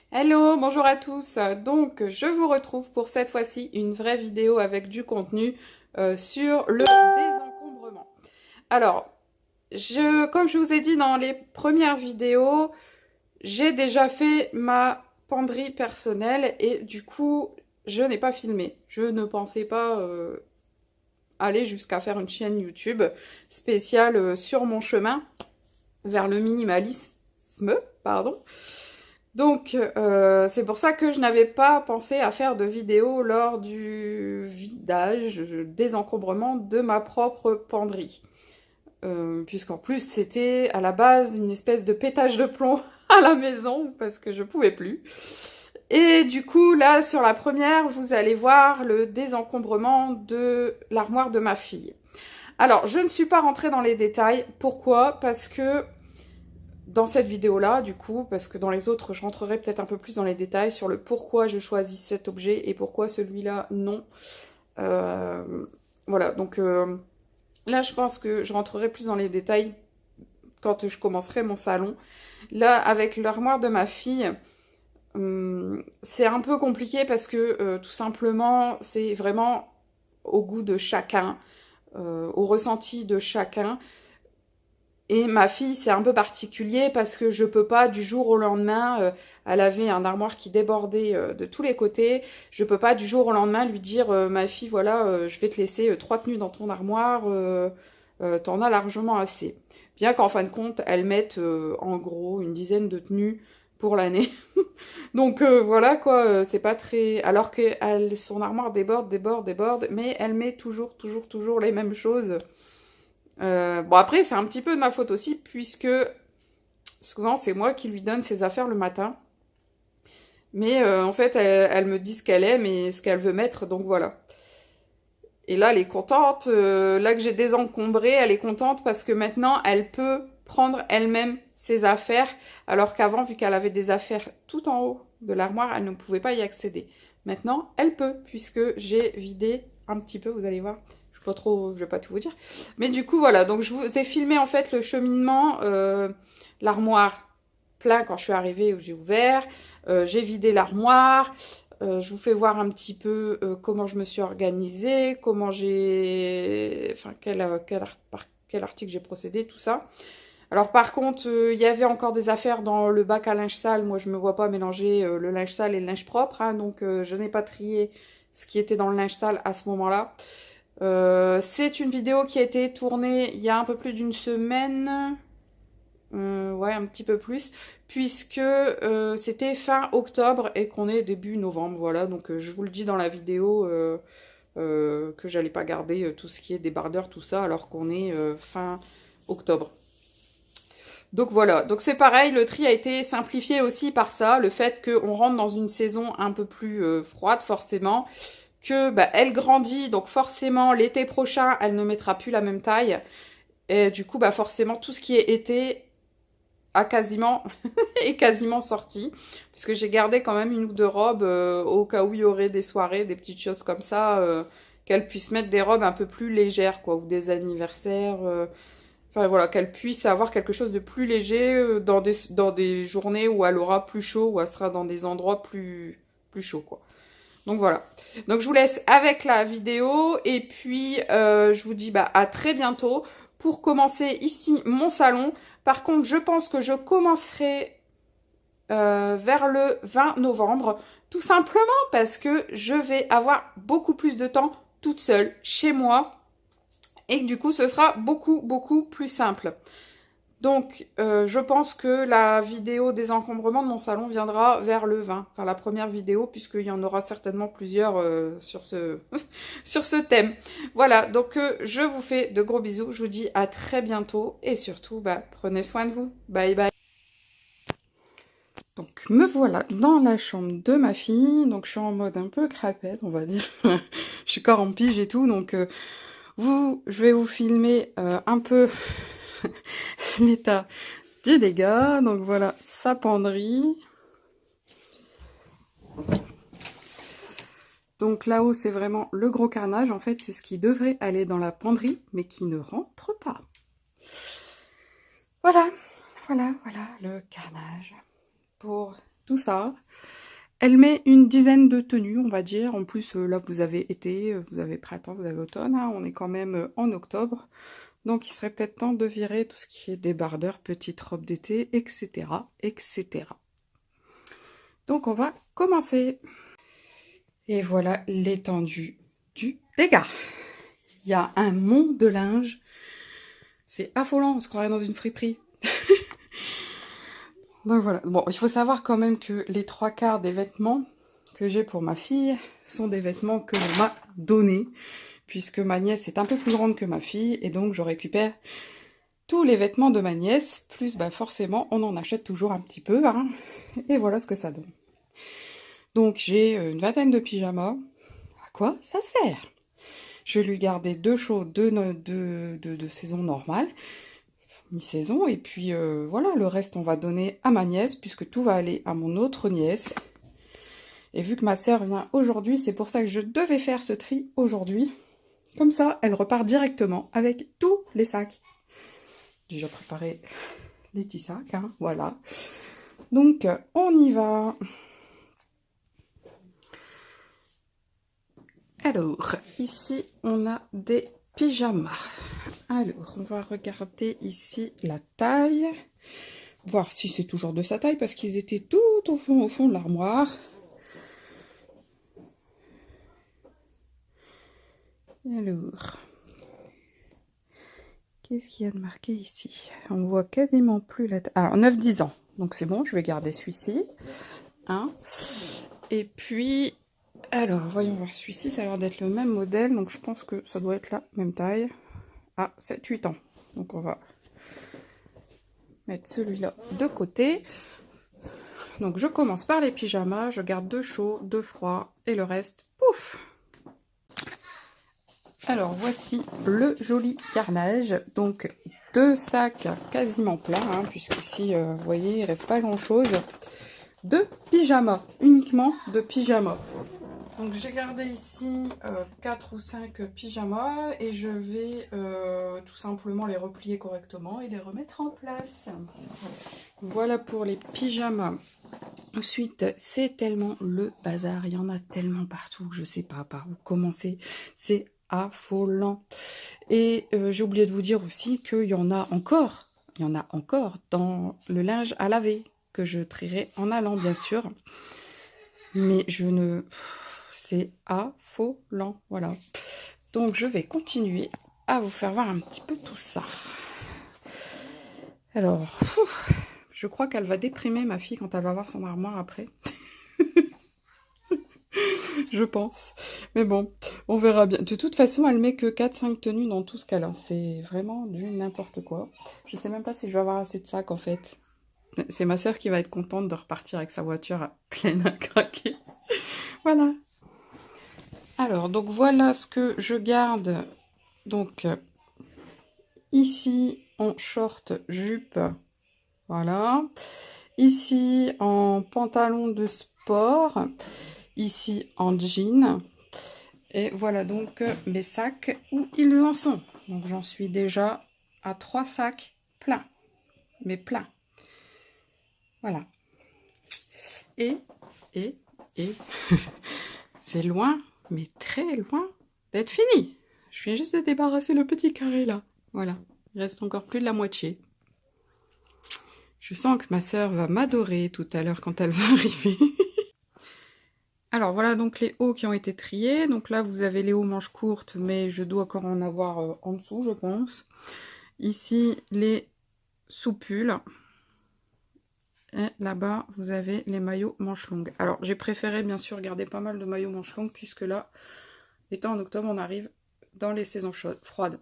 Hello, bonjour à tous. Donc, je vous retrouve pour cette fois-ci une vraie vidéo avec du contenu sur le désencombrement. Alors, comme je vous ai dit dans les premières vidéos, j'ai déjà fait ma penderie personnelle et du coup, je n'ai pas filmé. Je ne pensais pas aller jusqu'à faire une chaîne YouTube spéciale sur mon chemin vers le minimalisme, pardon. Donc, c'est pour ça que je n'avais pas pensé à faire de vidéo lors du vidage, désencombrement de ma propre penderie. Puisqu'en plus, c'était à la base une espèce de pétage de plomb à la maison, parce que je pouvais plus. Et du coup, là, sur la première, vous allez voir le désencombrement de l'armoire de ma fille. Alors, je ne suis pas rentrée dans les détails. Pourquoi? Parce que dans cette vidéo-là, du coup, parce que dans les autres, je rentrerai peut-être un peu plus dans les détails sur le pourquoi je choisis cet objet et pourquoi celui-là, non. Voilà, donc là, je pense que je rentrerai plus dans les détails quand je commencerai mon salon. Là, avec l'armoire de ma fille, c'est un peu compliqué parce que tout simplement, c'est vraiment au goût de chacun, au ressenti de chacun. Et ma fille, c'est un peu particulier parce que je peux pas du jour au lendemain, elle avait un armoire qui débordait de tous les côtés, je peux pas du jour au lendemain lui dire ma fille, voilà, je vais te laisser 3 tenues dans ton armoire, t'en as largement assez. Bien qu'en fin de compte, elle mette en gros une dizaine de tenues pour l'année. Donc voilà quoi, c'est pas très. Alors que son armoire déborde, mais elle met toujours les mêmes choses. Bon après c'est un petit peu de ma faute aussi puisque souvent c'est moi qui lui donne ses affaires le matin. Mais en fait elle me dit ce qu'elle aime et ce qu'elle veut mettre donc voilà. Et là elle est contente, là que j'ai désencombré elle est contente parce que maintenant elle peut prendre elle-même ses affaires alors qu'avant vu qu'elle avait des affaires tout en haut de l'armoire elle ne pouvait pas y accéder. Maintenant elle peut puisque j'ai vidé un petit peu, vous allez voir. Pas trop, je vais pas tout vous dire. Mais du coup, voilà. Donc, je vous ai filmé en fait le cheminement, l'armoire plein quand je suis arrivée où j'ai ouvert. J'ai vidé l'armoire. Je vous fais voir un petit peu comment je me suis organisée, comment j'ai. Enfin, par quel article j'ai procédé, tout ça. Alors, par contre, il y avait encore des affaires dans le bac à linge sale. Moi, je me vois pas mélanger le linge sale et le linge propre. Hein, donc, je n'ai pas trié ce qui était dans le linge sale à ce moment-là. C'est une vidéo qui a été tournée il y a un peu plus d'une semaine. Ouais, un petit peu plus. Puisque c'était fin octobre et qu'on est début novembre. Voilà, donc je vous le dis dans la vidéo que j'allais pas garder tout ce qui est débardeur, tout ça, alors qu'on est fin octobre. Donc voilà, donc c'est pareil, le tri a été simplifié aussi par ça, le fait qu'on rentre dans une saison un peu plus froide forcément, que bah, elle grandit, donc forcément l'été prochain elle ne mettra plus la même taille, et du coup bah forcément tout ce qui est été a quasiment est quasiment sorti, puisque j'ai gardé quand même une ou deux robes au cas où il y aurait des soirées, des petites choses comme ça, qu'elle puisse mettre des robes un peu plus légères quoi, ou des anniversaires. Enfin voilà, qu'elle puisse avoir quelque chose de plus léger dans des journées où elle aura plus chaud, où elle sera dans des endroits plus chauds, quoi. Donc voilà. Donc je vous laisse avec la vidéo et puis je vous dis bah, à très bientôt pour commencer ici mon salon. Par contre, je pense que je commencerai vers le 20 novembre, tout simplement parce que je vais avoir beaucoup plus de temps toute seule chez moi et que du coup ce sera beaucoup plus simple. Donc je pense que la vidéo des encombrements de mon salon viendra vers le 20, enfin la première vidéo puisqu'il y en aura certainement plusieurs sur ce sur ce thème. Voilà, donc je vous fais de gros bisous, je vous dis à très bientôt et surtout bah, prenez soin de vous. Bye bye. Donc me voilà dans la chambre de ma fille, donc je suis en mode un peu crapette on va dire. Je suis encore en pige et tout, donc je vais vous filmer un peu l'état du dégât. Donc voilà, sa penderie. Donc là-haut, c'est vraiment le gros carnage. En fait, c'est ce qui devrait aller dans la penderie, mais qui ne rentre pas. Voilà le carnage pour tout ça. Elle met une dizaine de tenues, on va dire. En plus, là, vous avez été, vous avez printemps, vous avez automne. Hein. On est quand même en octobre. Donc, il serait peut-être temps de virer tout ce qui est débardeur, petite robe d'été, etc., etc. Donc, on va commencer. Et voilà l'étendue du dégât. Il y a un mont de linge. C'est affolant, on se croirait dans une friperie. Donc voilà. Bon, il faut savoir quand même que les 3/4 des vêtements que j'ai pour ma fille sont des vêtements que l'on m'a donnés, puisque ma nièce est un peu plus grande que ma fille, et donc je récupère tous les vêtements de ma nièce, plus bah forcément on en achète toujours un petit peu, hein, et voilà ce que ça donne. Donc j'ai une vingtaine de pyjamas. À quoi ça sert? Je vais lui garder 2 chauds de saison normale, mi-saison, et puis voilà, le reste on va donner à ma nièce, puisque tout va aller à mon autre nièce. Et vu que ma sœur vient aujourd'hui, c'est pour ça que je devais faire ce tri aujourd'hui. Comme ça, elle repart directement avec tous les sacs. J'ai déjà préparé les petits sacs, hein, voilà. Donc, on y va. Alors, ici, on a des pyjamas. Alors, on va regarder ici la taille. Voir si c'est toujours de sa taille, parce qu'ils étaient tout au fond de l'armoire. Alors, qu'est-ce qu'il y a de marqué ici? On voit quasiment plus la taille. Alors, 9-10 ans. Donc, c'est bon, je vais garder celui-ci. Hein. Et puis, alors, voyons voir celui-ci. Ça a l'air d'être le même modèle. Donc, je pense que ça doit être la même taille. Ah, 7-8 ans. Donc, on va mettre celui-là de côté. Donc, je commence par les pyjamas. Je garde 2 chauds, 2 froids. Et le reste, pouf! Alors, voici le joli carnage. Donc, 2 sacs quasiment pleins, hein, puisqu'ici, vous voyez, il ne reste pas grand-chose. De pyjamas, uniquement de pyjamas. Donc, j'ai gardé ici 4 ou 5 pyjamas et je vais tout simplement les replier correctement et les remettre en place. Voilà pour les pyjamas. Ensuite, c'est tellement le bazar. Il y en a tellement partout que je ne sais pas par où commencer. C'est affolant. Et j'ai oublié de vous dire aussi qu'il y en a encore. Il y en a encore dans le linge à laver que je trierai en allant, bien sûr. Mais je ne... C'est affolant. Voilà. Donc, je vais continuer à vous faire voir un petit peu tout ça. Alors, je crois qu'elle va déprimer ma fille quand elle va voir son armoire après. Je pense. Mais bon, on verra bien. De toute façon, elle met que 4-5 tenues dans tout ce qu'elle a. C'est vraiment du n'importe quoi. Je sais même pas si je vais avoir assez de sacs, en fait. C'est ma soeur qui va être contente de repartir avec sa voiture pleine à craquer. Voilà. Alors, donc voilà ce que je garde. Donc, ici, en short, jupe. Voilà. Ici, en pantalon de sport. Ici, en jean. Et voilà donc mes sacs où ils en sont. Donc, j'en suis déjà à 3 sacs pleins. Mais pleins. Voilà. Et c'est loin, mais très loin d'être fini. Je viens juste de débarrasser le petit carré là. Voilà. Il reste encore plus de la moitié. Je sens que ma soeur va m'adorer tout à l'heure quand elle va arriver. Alors voilà donc les hauts qui ont été triés. Donc là vous avez les hauts manches courtes, mais je dois encore en avoir en dessous, je pense. Ici les sous-pulls. Et là-bas vous avez les maillots manches longues. Alors j'ai préféré bien sûr garder pas mal de maillots manches longues, puisque là, étant en octobre, on arrive dans les saisons chaudes, froides.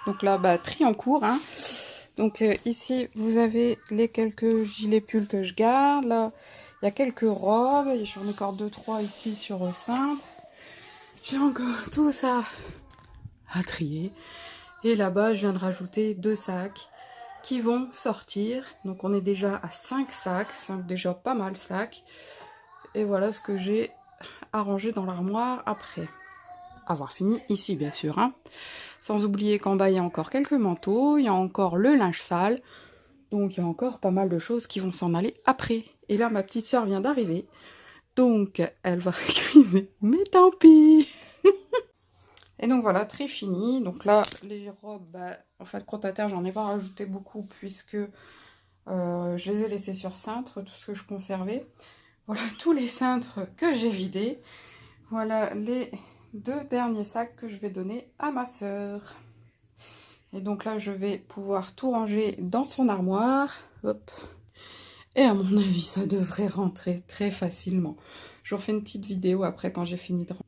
Donc là, bah, tri en cours, hein. Donc ici, vous avez les quelques gilets pulls que je garde. Là, il y a quelques robes. J'en ai encore 2-3 ici sur cintre. J'ai encore tout ça à trier. Et là-bas, je viens de rajouter 2 sacs qui vont sortir. Donc on est déjà à 5 sacs. 5 déjà pas mal sacs. Et voilà ce que j'ai arrangé dans l'armoire après avoir fini ici, bien sûr, hein. Sans oublier qu'en bas, il y a encore quelques manteaux, il y a encore le linge sale. Donc, il y a encore pas mal de choses qui vont s'en aller après. Et là, ma petite soeur vient d'arriver. Donc, elle va crier, mais tant pis. Et donc voilà, tri fini. Donc là, les robes, bah, en fait, crotte à terre, j'en ai pas rajouté beaucoup puisque je les ai laissées sur cintre, tout ce que je conservais. Voilà tous les cintres que j'ai vidés. Voilà les 2 derniers sacs que je vais donner à ma sœur. Et donc là, je vais pouvoir tout ranger dans son armoire. Hop. Et à mon avis, ça devrait rentrer très facilement. Je vous refais une petite vidéo après quand j'ai fini de ranger.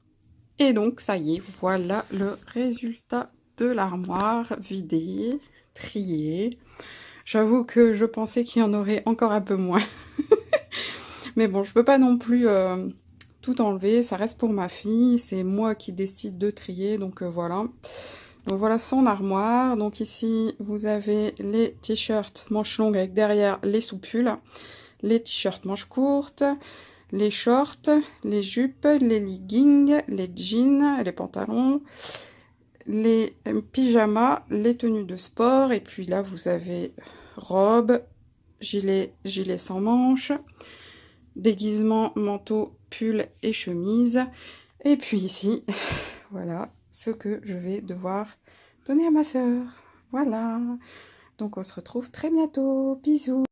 Et donc, ça y est, voilà le résultat de l'armoire vidée, triée. J'avoue que je pensais qu'il y en aurait encore un peu moins. Mais bon, je peux pas non plus tout enlever, ça reste pour ma fille. C'est moi qui décide de trier, donc voilà. Donc voilà son armoire. Donc ici, vous avez les t-shirts manches longues avec derrière les soupules, les t-shirts manches courtes, les shorts, les jupes, les leggings, les jeans, les pantalons, les pyjamas, les tenues de sport. Et puis là, vous avez robe, gilet sans manches, déguisement, manteau, pull et chemise. Et puis ici, voilà ce que je vais devoir donner à ma sœur. Voilà. Donc on se retrouve très bientôt. Bisous.